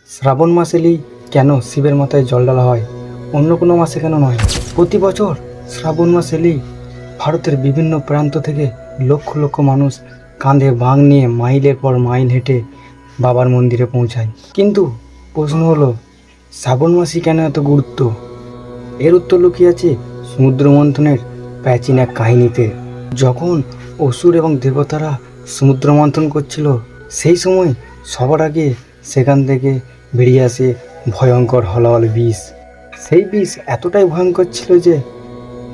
শ্রাবণ মাস এলেই কেন শিবের মাথায় জল ঢালা হয়, অন্য কোনো মাসে কেন নয়? প্রতি বছর শ্রাবণ মাস এলেই ভারতের বিভিন্ন প্রান্ত থেকে লক্ষ লক্ষ মানুষ কাঁধে বাঁক নিয়ে মাইলের পর মাইল হেঁটে বাবার মন্দিরে পৌঁছায়। কিন্তু প্রশ্ন হলো, শ্রাবণ মাসই কেন এত গুরুত্ব? এর উত্তর লুকিয়ে আছে সমুদ্র মন্থনের প্রাচীন এক কাহিনীতে। যখন অসুর এবং দেবতারা সমুদ্র মন্থন করছিল, সেই সময় সবার আগে সেখান থেকে বেরিয়ে আসে ভয়ঙ্কর হলাহল বিষ। সেই বিষ এতটাই ভয়ঙ্কর ছিল যে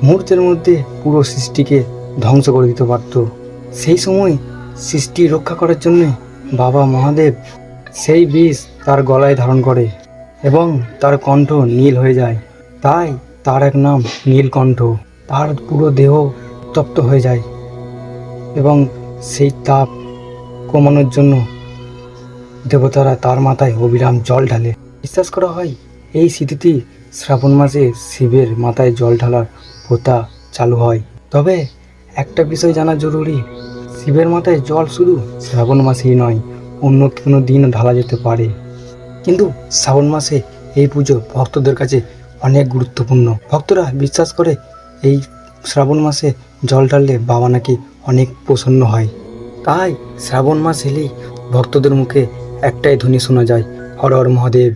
মুহূর্তের মধ্যে পুরো সৃষ্টিকে ধ্বংস করে দিতে পারত। সেই সময় সৃষ্টি রক্ষা করার জন্য বাবা মহাদেব সেই বিষ তার গলায় ধারণ করে এবং তার কণ্ঠ নীল হয়ে যায়। তাই তার এক নাম নীলকণ্ঠ। তার পুরো দেহ তপ্ত হয়ে যায় এবং সেই তাপ কমানোর জন্য দেবতারা তার মাথায় অবিরাম জল ঢালে। বিশ্বাস করা হয় এই স্মৃতিতেই শ্রাবণ মাসে শিবের মাথায় জল ঢালার প্রথা চালু হয়। তবে একটা বিষয় জানা জরুরি, শিবের মাথায় জল শুধু শ্রাবণ মাসেই নয়, অন্য কোনো দিনও ঢালা যেতে পারে। কিন্তু শ্রাবণ মাসে এই পুজো ভক্তদের কাছে অনেক গুরুত্বপূর্ণ। ভক্তরা বিশ্বাস করে এই শ্রাবণ মাসে জল ঢাললে বাবা নাকি অনেক প্রসন্ন হয়। তাই শ্রাবণ মাস এলেই ভক্তদের মুখে একটাই ধ্বনি শোনা যায়, হর হর মহাদেব।